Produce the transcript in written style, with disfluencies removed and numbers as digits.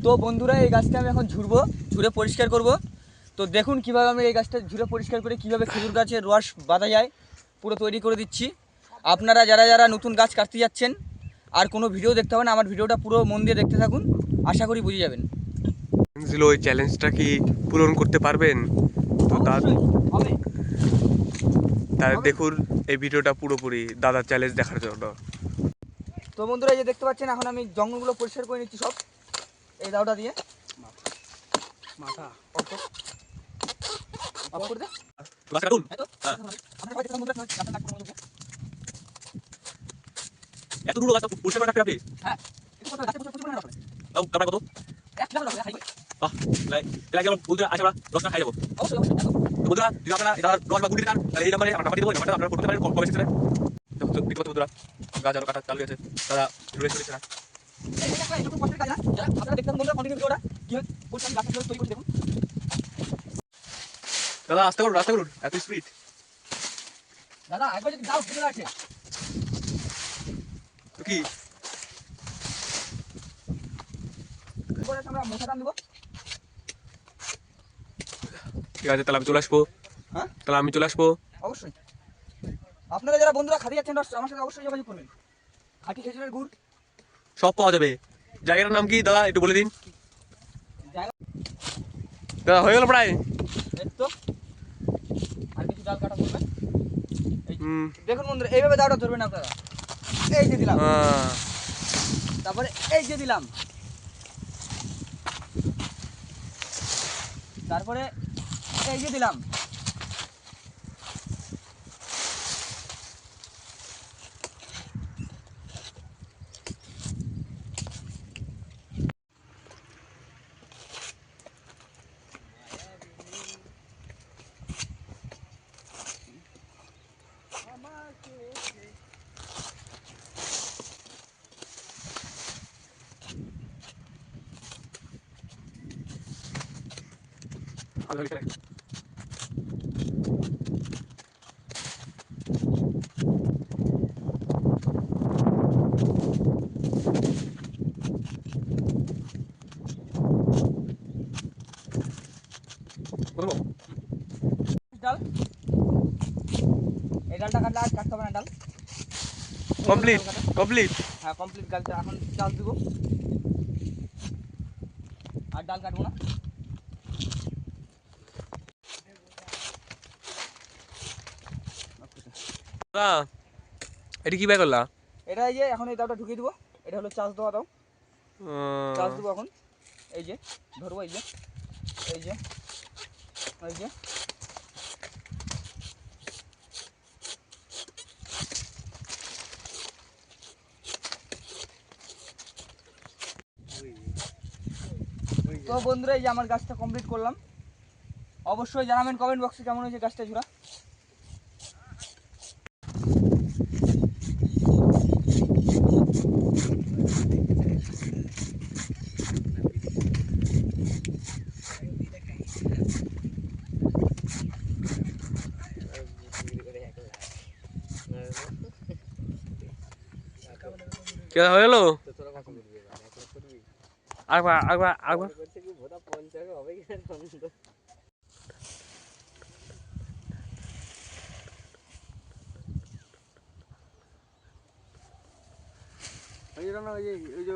তো বন্ধুরা এই গাছটা আমি এখন ঝুড়ে পরিষ্কার করব। তো দেখুন কিভাবে আমি এই গাছটা ঝুড়ে পরিষ্কার করে কিভাবে খেজুর গাছের রস বাঁধা যায় পুরো তৈরি করে দিচ্ছি। আপনারা যারা যারা নতুন গাছ কাটতে যাচ্ছেন আর কোনো ভিডিও দেখতে হবে না, আমার ভিডিওটা পুরো মন দিয়ে দেখতে থাকুন, আশা করি বুঝে যাবেন। ওই চ্যালেঞ্জটা কি পূরণ করতে পারবেন? তো হবে। তাহলে দেখুন এই ভিডিওটা পুরোপুরি দাদার চ্যালেঞ্জ দেখার জন্য। তো বন্ধুরা এই যে দেখতে পাচ্ছেন এখন আমি জঙ্গলগুলো পরিষ্কার করে নিচ্ছি সব এই দাওটা দিয়ে। মাথা অফ করে দে। গাছ কাটুন। এত দূর গাছটা পরিষ্কার করে রাখতে আপনি? হ্যাঁ, একটু কথা গাছে পরিষ্কার করে রাখো। তাও কাটা কত? এক লাখ টাকা খাইবে। বাহ, তাহলে কি আমরা বলতে আসে আমরা 10 টাকা খাই যাবো। অবশ্যই অবশ্যই। তো বন্ধুরা যদি আপনারা এটা রস বা গুটি দেন তাহলে এই নাম্বারে আমরা নাম্বার দেবো, নাম্বারটা আপনারা করতে পারেন কম বেশি করে। দেখুন দেখতে পাচ্ছেন বন্ধুরা গাছ আরো কাটা চালু আছে, তারা রয়েছে রয়েছে না। এই একটা একটু কষ্টের কাজ না, যারা আপনারা দেখতে বন্ধুরা কন্টিনিউ ভিডিওটা কিভাবে পরিষ্কার গাছ তৈরি করে দেখুন। দাদা আস্তে করুন, রাস্তা করুন, এত স্পিড। দাদা একবার যদি দাও ভিডিও আছে তো কি এরপরে আমরা মশা দাম দেবো। ঠিক আছে, তাহলে আমি চলে আসবো। হ্যাঁ তাহলে আমি চলে আসবো। অবশ্যই। আপনারা যারা বন্ধুরা খাতে যাচ্ছেন আমার সাথে অবশ্যই যোগাযোগ করবেন। খাঁটি খেজুরের গুড় সব পাওয়া যাবে। জায়গাটার নাম কি দাদা একটু বলে দিন। জায়গা দাদা হয়ে গেল প্রায়। এই তো আর কিছু ডাল কাটা করবেন। এই দেখুন বন্ধুরা এইভাবে দাওটা ধরবেন আপনারা। এই যে দিলাম, তারপরে এই যে দিলাম, তারপরে এই যে দিলাম। ডাল এই ডালটা কাটলে আর কাটতে হবে না ডাল। Complete complete. হ্যাঁ কমপ্লিট ডালটা এখন চাল দিব আর ডাল কাটবো না। দাদা এটা কি বাই করলা? এটা এই যে এখন এই দাওটা ঢুকিয়ে দিব। এটা হলো চাষ দেওয়া দাও, চাষ দেবো এখন। এই যে ধরবো, এই যে এই যে এই যে তো বন্ধুরা এই যে আমার গাছটা কমপ্লিট করলাম। অবশ্যই জানাবেন কমেন্ট বক্সে কেমন হয়েছে গাছটা ঝুরা। কে হয়ে গেল? আগবা আগবা আগবা। ওই যে